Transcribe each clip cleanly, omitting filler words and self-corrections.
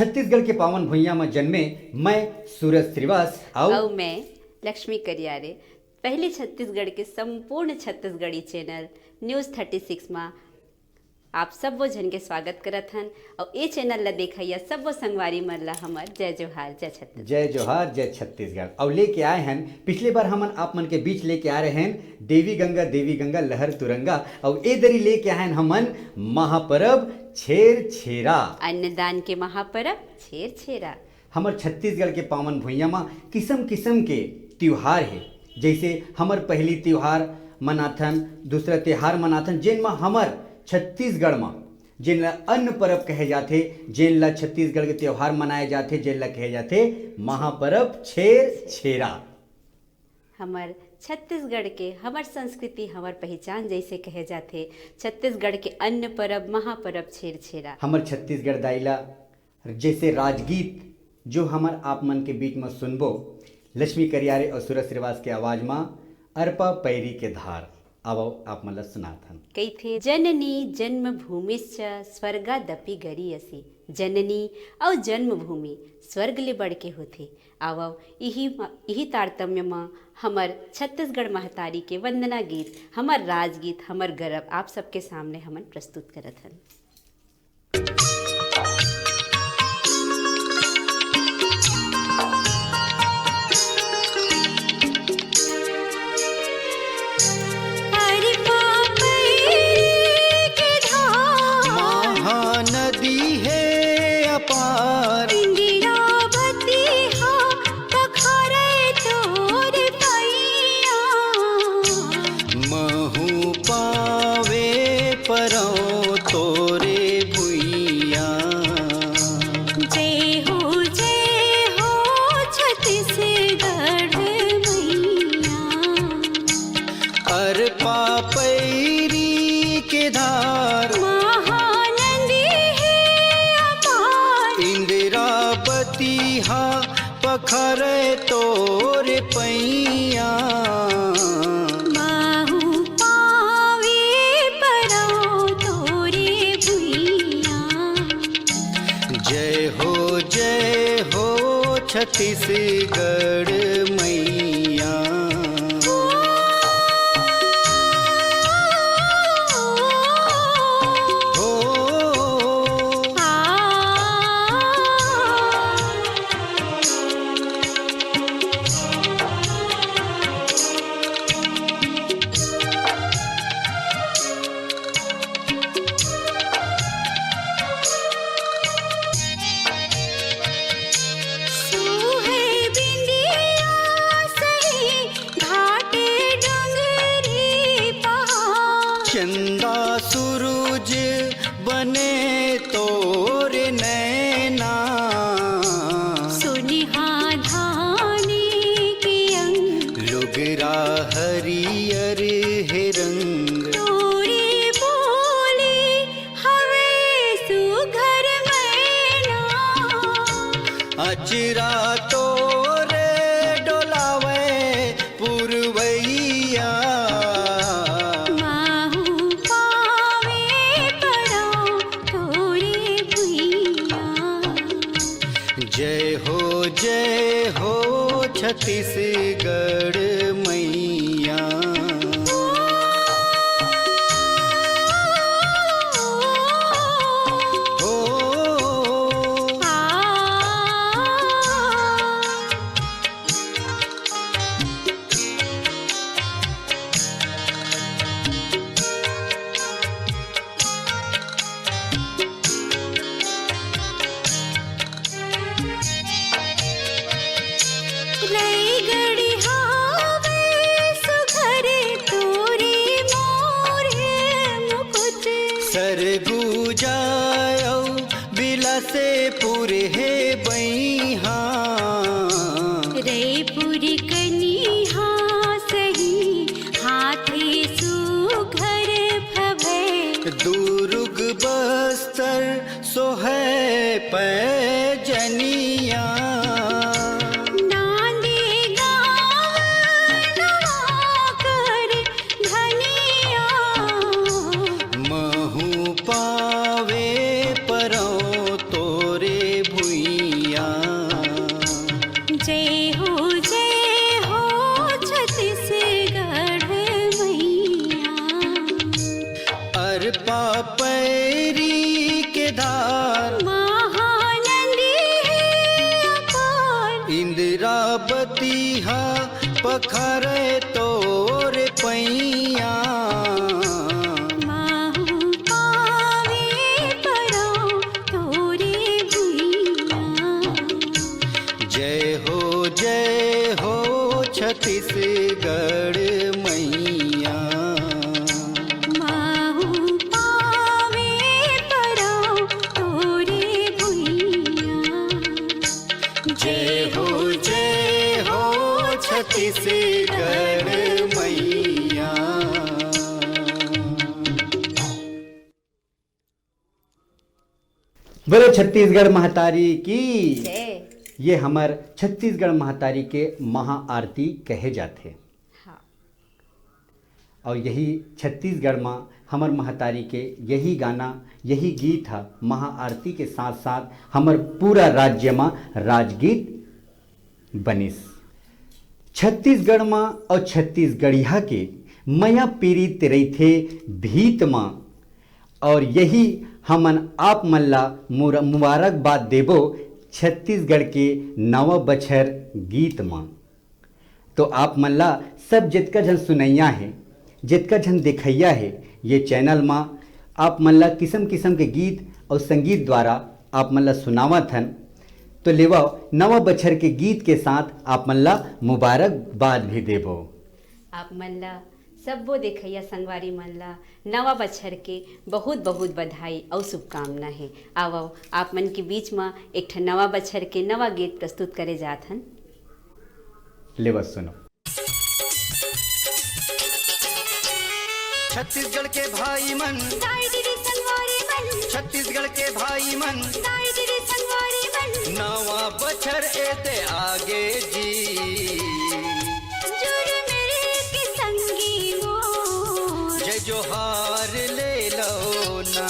छत्तीसगढ़ के पावन भुइयां में जन्मे मैं सूरज श्रीवास और मैं लक्ष्मी करियारे पहले छत्तीसगढ़ के संपूर्ण छत्तीसगढ़ी चैनल न्यूज़ 36 में आप सब वो जन के स्वागत करत हन और ये चैनल ला देखा सब वो संगवारी मन ला हमर जय जोहार जय छत्तीसगढ़। जय जोहार जय छत्तीसगढ़। और लेके आए हैं पिछले बार हमन आप मन के बीच लेके आ रहे हैं देवी गंगा लहर तुरंगा और ए दरी लेके आए हैं हमन महापर्व छेर छेरा अन्नदान के महापर्व छेर छेरा। हमर छत्तीसगढ़ के पावन भुइयां में किस्म किस्म के त्योहार है। जैसे हमर पहली त्योहार मनाथन, दूसरा त्योहार मनाथन जेन में हमर छत्तीसगढ़ में जेन ला अन्न पर्व कहे जाते, जेन ला छत्तीसगढ़ के त्योहार मनाए जाते, जेन ला कहे जाते महापर्व छेर छेरा। हमर छत्तीसगढ़ के हमर संस्कृति हमर पहचान जैसे कहे जाते छत्तीसगढ़ के अन्न पर्व महापर्व छेर छेरा। हमर छत्तीसगढ़ दाइला जैसे राजगीत जो हमर आप मन के बीच में सुनबो लक्ष्मी करियारे और सूरज श्रीवास के आवाज में अरपा पैरी के धार अब आप मला सुनाथन कई थे जननी जन्मभूमिश्च स्वर्गादपि गरीयसी। जननी और जन्मभूमि स्वर्ग ले बढ़ के होथे। आवव यही तारतम्य में हमर छत्तीसगढ़ महतारी के वंदना गीत हमर राजगीत हमर गर्व आप सबके सामने हमन प्रस्तुत करत हन। पखरे तोर पैया माहू पावे परो तोरे भुइया। जय हो छत्तीसगढ़ मैया। चंदा सूरज बने तोर नैना सुनिहा धानी के अंग लुगरा हरियर है रंग तोरे बोले हवे सुघर मैना अचरा तोरे डोलावे पुरवैया। जय हो छत्तीसगढ़ मैया। सरगुजाओ बिलासेपुर है बैहा रेपुर कनिहा सही हाथे सुघर भवे दुर्ग बस्तर सोहे पैजनिया। पावे परो तोरे भुइया। छत्तीसगढ़ मैया। माहू पावे पराओ तोरे भुइया। जय हो छत्तीसगढ़ मैया। बोलो छत्तीसगढ़ महतारी की। जय। ये हमार छत्तीसगढ़ महतारी के महाआरती कहे जाते। हाँ। और यही छत्तीसगढ़ में हमर महतारी के यही गाना यही गीत है महाआरती के साथ साथ हमर पूरा राज्य में राजगीत बनिस। छत्तीसगढ़ में और छत्तीसगढ़िया के मया पीड़ित रही थे भीत में, और यही हमन आप मन ला मुबारकबाद देबो छत्तीसगढ़ के नवा बछर गीत में। तो आप मन ला सब जितका जन सुनैया है जितका जन देखैया है ये चैनल में आप मन ला किस्म किस्म के गीत और संगीत द्वारा आप मन ला सुनावत हन। तो लेवा नवा बछर के गीत के साथ आप मन ला मुबारकबाद भी देबो। आप मन ला सबो देखैया संगवारी मन ला नवा बछर के बहुत बहुत बधाई और शुभकामना है। आओ आप मन के बीच में एक ठन नवा बछर के नवा गीत प्रस्तुत करे जात हन। लेवा सुनो। छत्तीसगढ़ के भाई मन, दाई दीदी संगवारी मन। छत्तीसगढ़ के भाई मन, दाई दीदी संगवारी मन। नवा बछर एते आगे जी। जुड़ मेरे के संगी मोर। जय जोहार ले लो ना।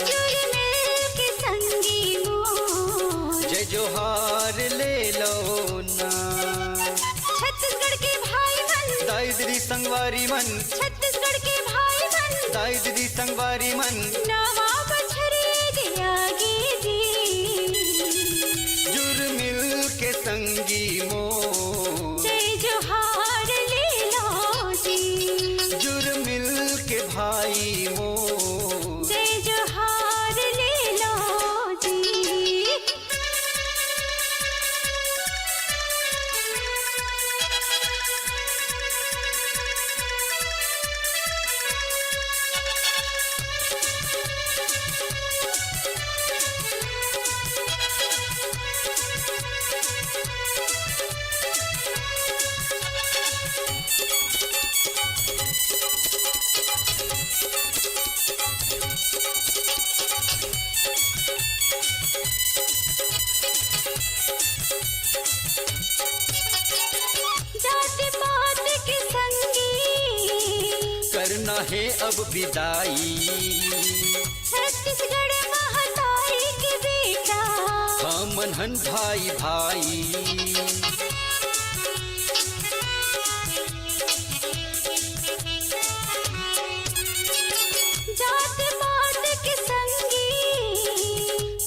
जुड़ मेरे के संगी मोर। जय जोहार ले लो ना। छत्तीसगढ़ के भाई मन। दाई दीदी संगवारी मन, छत्तीसगढ़ के भाई मन। दाई दीदी संगवारी मन। नवा बछरे के आगे जी। जुर मिल के संगी मोर। जय जोहार ले लो जी। जुर मिल के भाई मोर। जय जोहार ले लो जी। जाति पात के संगी करना है अब विदाई। छत्तीसगढ़ महतारी के बेटा। हम हन भाई भाई। जात पात के संगी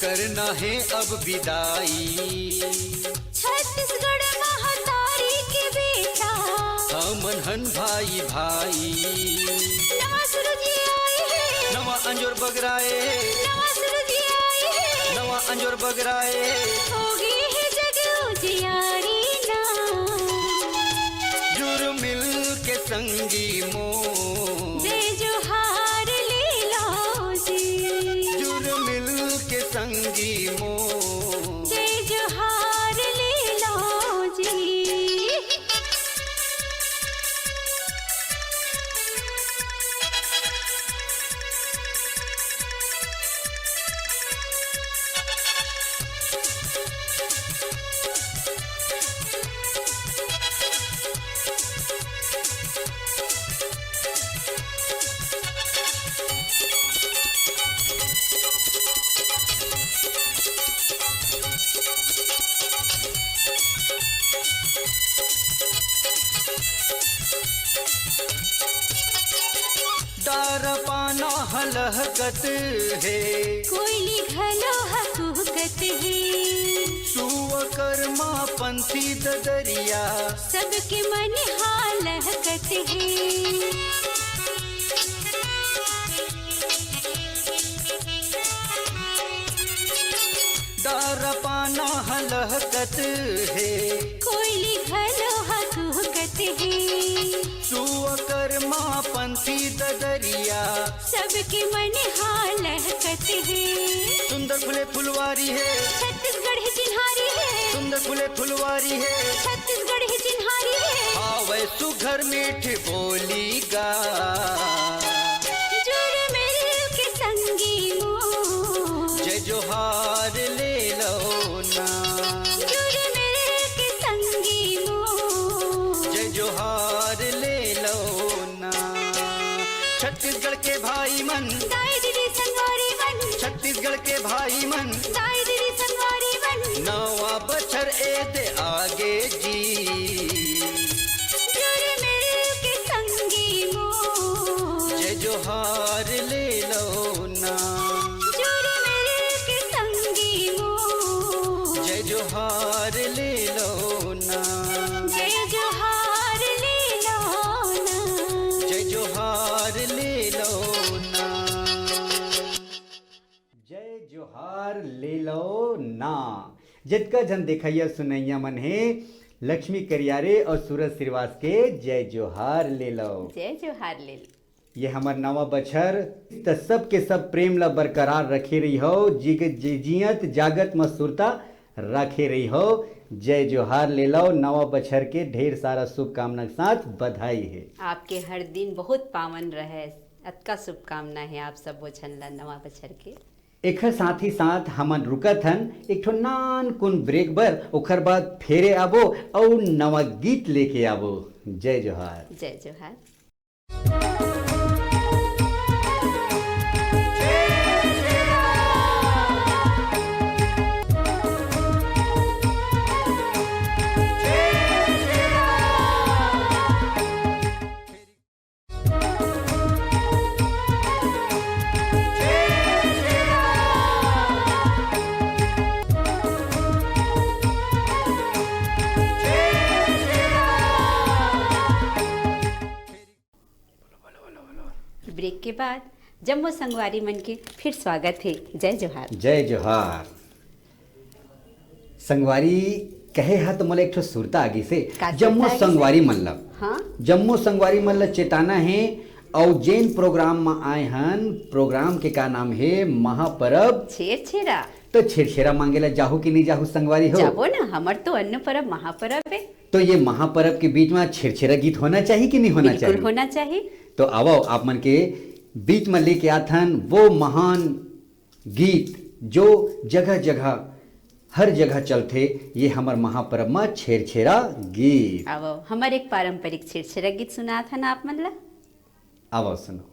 करना है अब विदाई। छत्तीसगढ़ महतारी के बेटा। हम हन भाई भाई। नवा सूरज आए हैं। नवा अंजोर बगराए, नवा सूरज आए हैं। नवा अंजोर बगराए। होगी है जग उजियारी ना। जुर मिल के संगी मोर। जय जोहार ले लो जी। जुर मिल के संगी मोर। जय जोहार ले लो जी। डार पाना हलहकत है। कोयली घलो हकुकत है। सुव कर्मा पंथी ददरिया। सबके मन हालहकत है। डार पाना हलहकत है। कोयली घलो हकुकत लहकत है। सुअकर्मा पंथी ददरिया सबके मन हाँ लहकत है। सुंदर फुले फुलवारी है, छत्तीसगढ़ ही चिन्हारी है। सुंदर फुले फुलवारी है। छत्तीसगढ़ ही चिन्हारी है। आवे सुघर मीठ बोली गा, जुड़ मिल के संगी मोर। जय जोहार ले लो ना, जुड़ मिल के संगी मोर। जय जोहार ले लो ना। छत्तीसगढ़ के भाई मन, दाई दीदी संगवारी मन। छत्तीसगढ़ के भाई मन, दाई दीदी संगवारी मन। नवा बछर एद आगे जी, जुड़ मिल के संगी मोर। जय जोहार ले लो ना, जुड़ मिल के संगी मोर। जय जोहार ले लो ना, जय जोहार ले लो ना। जय जोहार ले लो ना। जय जोहार ले लो ना। जितका जन देखैया सुनैया मन है लक्ष्मी करियारे और सूरज श्रीवास के जय जोहार ले लो। जय जोहार ले लो। ये हमार नवा बछर त सब के सब प्रेम ला बरकरार रखे रही हो, जियत जागत मसूरता रखे रही हो। जय जोहार ले लो। नवा बछर के ढेर सारा शुभकामना के साथ बधाई है। आपके हर दिन बहुत पावन रहे, अतका शुभकामना है आप सब बोझन ला नवा बछर के। एकर साथ ही साथ हमन रुकत हन एक ठो नान कुन ब्रेक बर, ओकर बाद फेरे आबो और नवा गीत लेके आबो। जय जोहार। जय जोहार। ब्रेक के बाद जम्मू संगवारी मन के फिर स्वागत है। जय जोहार। जय जोहार। संगवारी कहे हा तो मोला एक ठो सुरता आगे से का जम्मू सुरता आगे से? संगवारी मतलब हाँ जम्मू संगवारी मतलब चेताना है। और जैन प्रोग्राम में आए हन, प्रोग्राम के का नाम है महापर्व। छेर छेरा तो छेरछेरा मांगेला जाहू कि नहीं जाहू संगवारी हो? जाबो ना, हमर तो अन्न परब महापर्व है। तो ये महापर्व के बीच में छेरछेरा गीत होना चाहिए कि नहीं होना बिल्कुल चाहिए? होना चाहिए। तो आओ आप मन के बीच में लेके आथन वो महान गीत जो जगह जगह हर जगह चलते। ये हमार महापर्व में छेरछेरा गीत। अब हमारे एक पारंपरिक छेर छेरा गीत सुना था ना आप मन ला। आओ सुनो।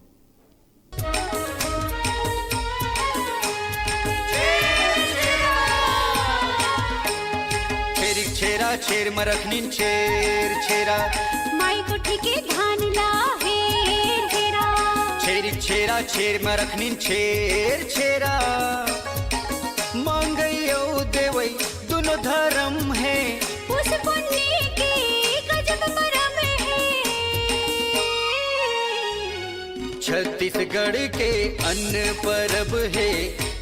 छेरिक छेरा छेर मरखनीन छेर छेरा, माई कोठी के धान ला हेर हेरा। छेरिक छेरा छेर मरखनीन छेर छेरा। मांगयो देवई दोनों धर्म है, उस पुण्य के गजब परम है। छत्तीसगढ़ के अन्न परब है,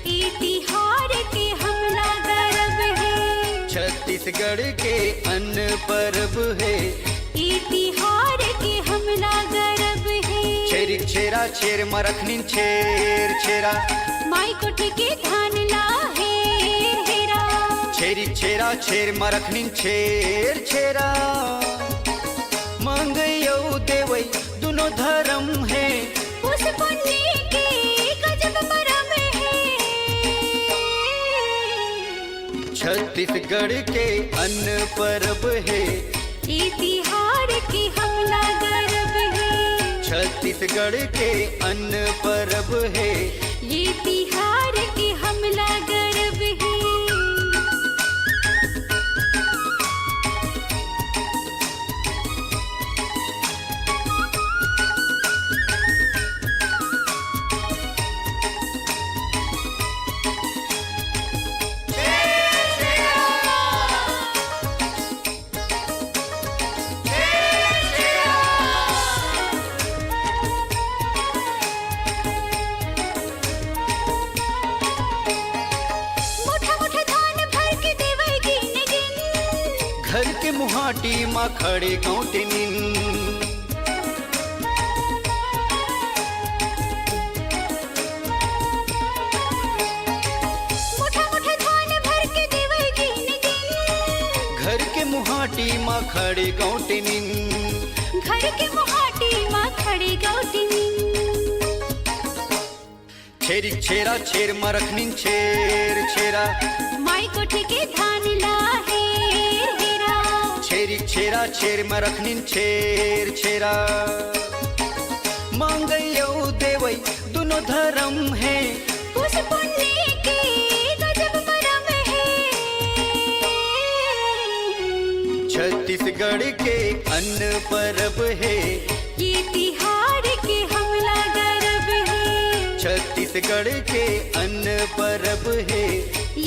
ई तिहार के हमला गर्व है। छत्तीसगढ़ के अन्न परब है। ई तिहार के हमला गर्व है। छेरिक छेरा छेर मरखनीन छेर छेरा, माई कोठी के धान ला हेर हेरा। छेरिक छेरा छेर मरखनीन छेर छेरा। मांगयो देवई दोनों धर्म है, उस पुण्य के गजब परम है। छत्तीसगढ़ के अन्न परब है। ई तिहार के हमला गर्व है। छत्तीसगढ़ के अन्न परब है। ये तिहार के हमला गर्व है। घर के मुहाटी माँ खड़े कौटनिन मुठा मुठा धान भर के देवई गिन गिन घर के मुहाटी माँ खड़े कौटनिन घर के मुहाटी माँ खड़े गौटिनी छेरी छेरा छेर मरखनिन छेर छेरा माई कोठी के धान ला हेर हेरा छेरी छेरा छेर मरखनिन छेर छेरा मांगयो देवई दोनों धर्म है उस पुण्य के गजब मरम है छत्तीसगढ़ के अन्न परब है ये तिहार के हमला गर्व है छत्तीसगढ़ के अन्न परब है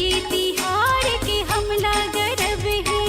ये तिहार के हमला गर्व है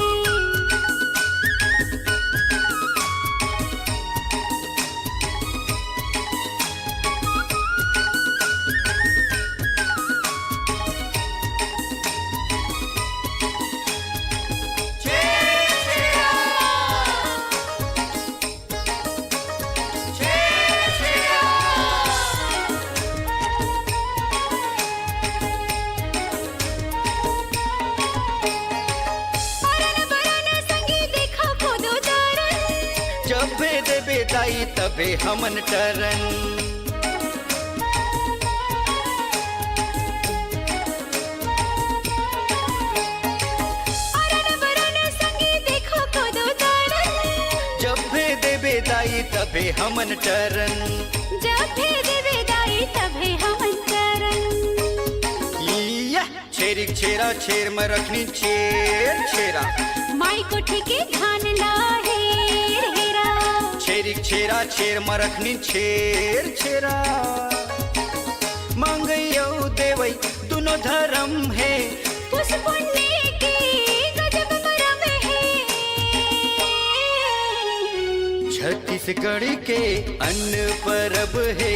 परन बरन संगी देखा खुदो दरन जब भेद बेदाई तबे हमन टरन परन बरन संगी देखा खुदो दरन जब भेद बेदाई तबे हमन टरन जब भेद विदाई तभे हम चरण या छेरी छेरा छेर मरखनी छेर छेरा माई कोठी के धान ला हेर हेरा छेरी छेरा छेर मरखनी छेर छेरा मांगयो देवई दोनों धर्म है उस पुण्य के गजब मरम है छत्तीसगढ़ के अन्न परब है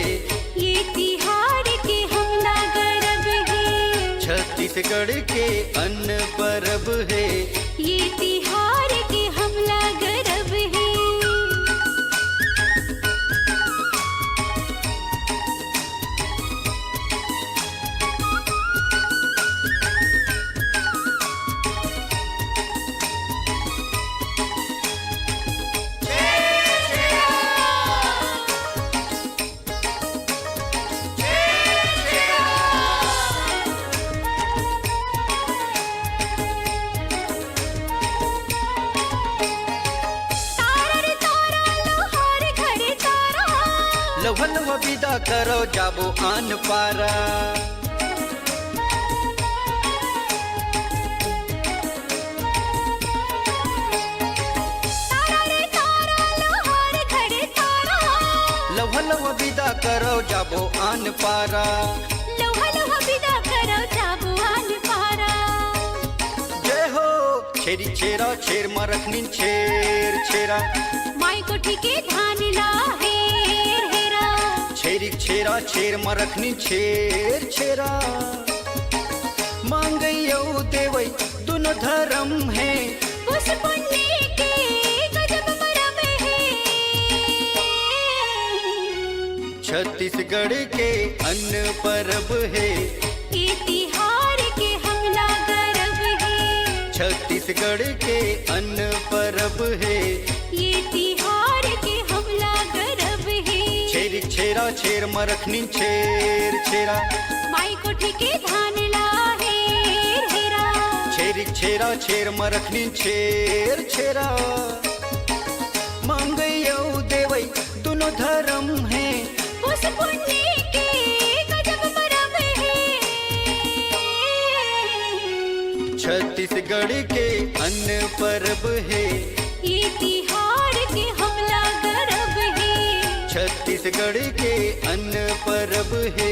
ये तिहार के हमला गर्व है छत्तीसगढ़ के अन्न परब है ये तिहार के हमला गर्व है तारा रे तारा लोहार घरे तारा लव लव विदा करो जाबो आन पारा तारा रे तारा लोहार घरे तारा लव लव विदा करो जाबो आन पारा लोहा लोहा विदा करो जाबुआन पारा जय हो छेरी छेरा छेर मरखनी छेर छेरा माई कोठी के धान ला हेर हेरा छेरी छेरा छेर मरखनी छेर छेरा मांगयो देवई दोनों धर्म है उस पुण्य के गजब मरम है छत्तीसगढ़ के अन्न परब है ये तिहार के हमला गर्व है छत्तीसगढ़ के अन्न परब है ये तिहार के हमला गर्व है छेरी छेरा छेर मरखनी छेर छेरा माई कोठी के धान ला हेर हेरा छेरी छेरा छेर मरखनी छेर छेरा मांगयो देवई दोनों धर्म है उस पुण्य के गजब मरम है छत्तीसगढ़ के अन्न परब है ये तिहार के हमला गर्व है छत्तीसगढ़ के अन्न परब है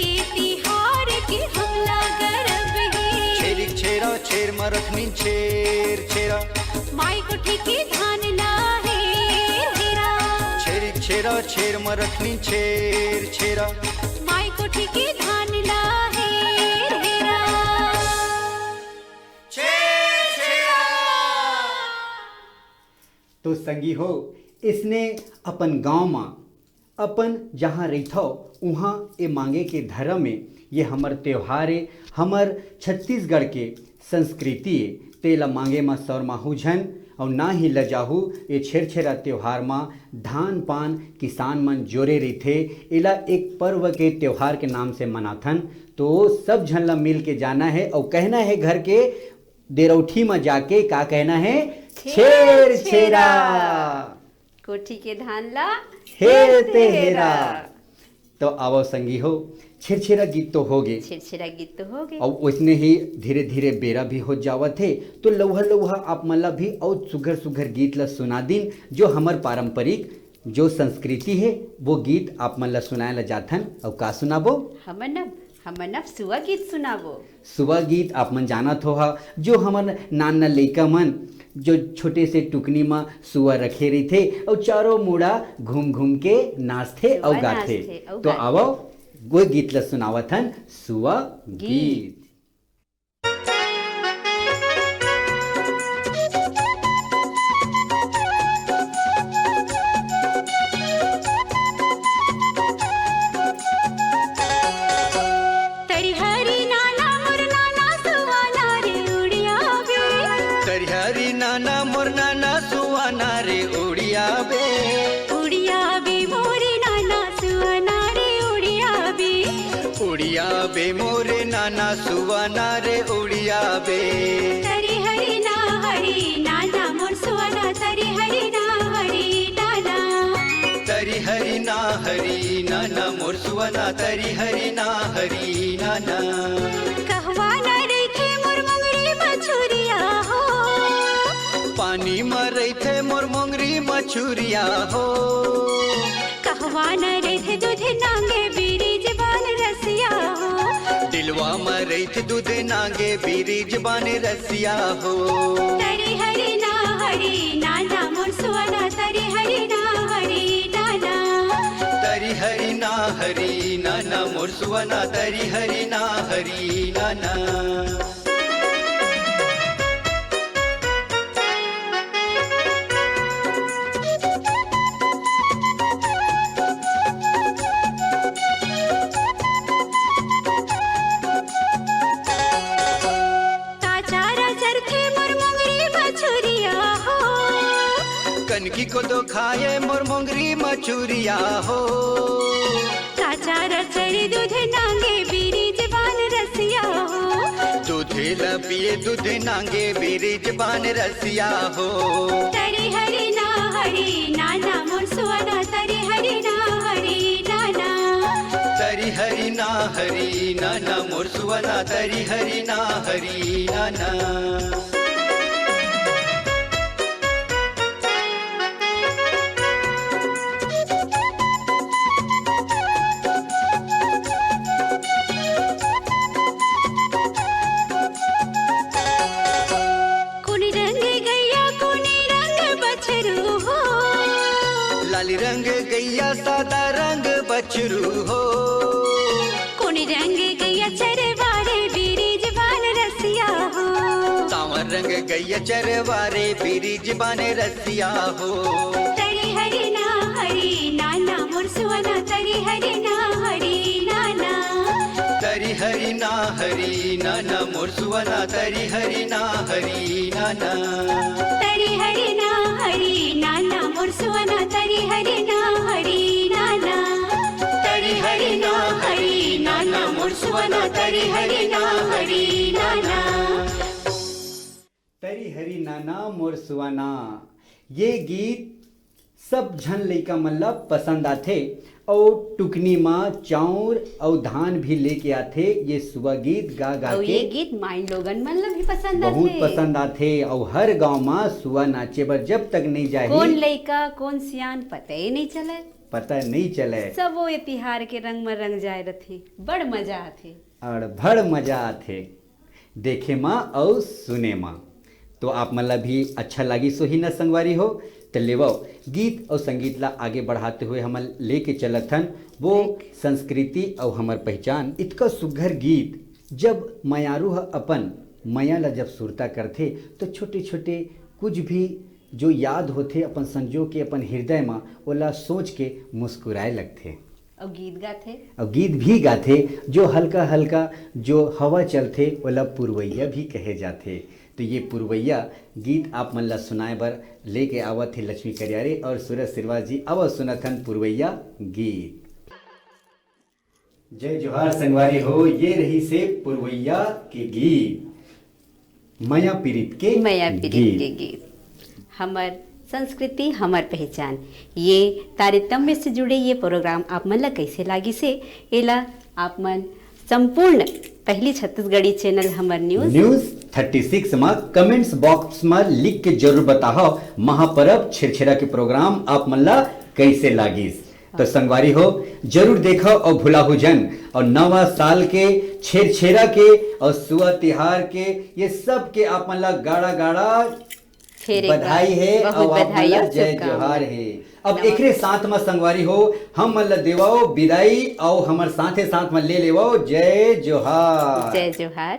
ये तिहार के हमला गर्व है छेरी छेरा छेर मरखनी छेर छेरा माई कोठी के धान ला हेर हेरा छेरी छेरा छेर मरखनी छेर छेरा माई कोठी के धान ला हेर हेरा छेर छेरा तो संगी हो, इसने अपन गांव में अपन जहाँ रहथो वहाँ ये मांगे के धर्म में ये हमर त्योहार है, हमर छत्तीसगढ़ के संस्कृति है। तेला मांगे में सौर माहू झन और ना ही लजाहू ये छेरछेरा त्योहार में धान पान किसान मन जोरे रहते। एला एक पर्व के त्योहार के नाम से मनाथन। तो सब झन ला मिल के जाना है और कहना है घर के देरौठी में जाके का कहना है, छेर छेरा कोठी के धान ला हेरते हेरा। तो आवो संगी हो, छेरछेरा गीत तो हो गए, छेरछेरा गीत तो हो गए और उसने ही धीरे धीरे बेरा भी हो जावत है। तो लौहा लौहा आप मन ला भी और सुघर सुघर गीत ला सुना दिन, जो हमर पारंपरिक जो संस्कृति है वो गीत आप मन ला सुनाए ला जाथन। और का सुनाबो? हमन सुआ गीत सुनाबो। सुबह गीत आप मन जानत हो हा, जो हमन नाना लइका मन जो छोटे से टुकनी में सुआ रखे रही थे और चारों मुड़ा घूम घूम के नाचते और गाते। तो आवो वो गीत ला सुनावत हन, सुआ गीत। बे मोरे नाना सुवाना रे उड़िया बे। तरी हरी नाना मोर सुवाना, तरी हरी नाना। तरी हरी नाना मोर सुवाना, तरी हरी नाना। कहवा न रही थे मोर मंगरी मछुरिया हो, पानी में रही थे मोर मंगरी मछुरिया हो। कहवा न रही थे दूध नांगे बीरी जबान रसिया हो, दिलवा में रही थे दूध नांगे बीरी जबान रसिया हो। तरी हरी नाना मोर सुवाना, तरी हरी नाना। तरी हरी नाना मोर सुवाना, तरी हरी नाना। कनकी को दो खाए मोर मोंगरी मछुरिया हो। काचारा चढ़ी दूध नांगे बीरी जबान रसिया हो, दूधे ला पिए दूध नांगे बीरी जबान रसिया हो। तरी हरी नाना मोर सुवाना, तरी हरी नाना। तरी हरी नाना मोर सुवाना, तरी हरी नाना। लाली रंग गैया सादा रंग बछरू हो, कोनी रंग गैया चरवारे बीरी जबान रसिया हो। सांवर रंग गैया चरवारे बीरी जबान रसिया हो। तरी हरी नाना मोर सुवाना, तरी हरी नाना। तरी हरी नाना मोर सुवाना, तरी हरी नाना। तरी हरी नाना मोर सुवाना, तरी हरी नाना। तरी हरी नाना मोर सुवाना, तरी हरी नाना। तरी हरी नाना मोर सुवाना, ये गीत सब झन लइका मन ला पसंद आथे और टुकनी में चाउर और धान भी लेके आथे। ये सुबह गीत गा गा और के ये गीत माइन लोगन मन ला भी पसंद आथे, बहुत पसंद आथे। और हर गांव में सुबह नाचे बर जब तक नहीं जाही, कौन लइका कौन सियान पता ही नहीं चले, पता नहीं चले। सब वो ये तिहार के रंग में रंग जाए रथे, बड़ मजा आथे और बड़ मजा आथे देखे माँ और सुने माँ। तो आप मन ला भी अच्छा लगी सोही न संगवारी हो। तो लेवो गीत और संगीत ला आगे बढ़ाते हुए हम लेके चलत हन वो संस्कृति और हमर पहचान। इतका सुघर गीत जब मयारू अपन मया ला जब सुरता करथे तो छोटे छोटे कुछ भी जो याद होते अपन संजो के अपन हृदय में ओला सोच के मुस्कुराए लगते। और गीत गाथे। और गीत भी गाथे जो हल्का हल्का जो हवा चलते ओला पुरवैया भी कहे जाते। तो ये पुरवैया गीत आप मन ला सुनाए बर लेके आवत थे लक्ष्मी करियारे और सूरज सिरवाल जी। अब सुनथन पुरवैया गीत। जय जोहार संगवारी हो, ये रही से पुरवैया के गीत, माया पीरित के गीत। हमर संस्कृति हमर पहचान, ये तारतम्य से जुड़े ये प्रोग्राम आप मन ला कैसे लागी से एला आप मन संपूर्ण पहली छत्तीसगढ़ी चैनल हमर न्यूज 36 में कमेंट्स बॉक्स में लिख के जरूर बताओ महापर्व छेरछेरा के प्रोग्राम आप मन ला कैसे लागिस। तो संगवारी हो जरूर देखो और भुलाहु जन। और नवा साल के छेरछेरा के और सुआ तिहार के ये सब के आप मन ला गाड़ा गाड़ा बधाई है और आप मन ला जय जोहार है। अब एकरे साथ में संगवारी हो हम मन ला देवाओ विदाई और हमर साथे साथ में ले लेवाओ जय जोहार। जय जोहार।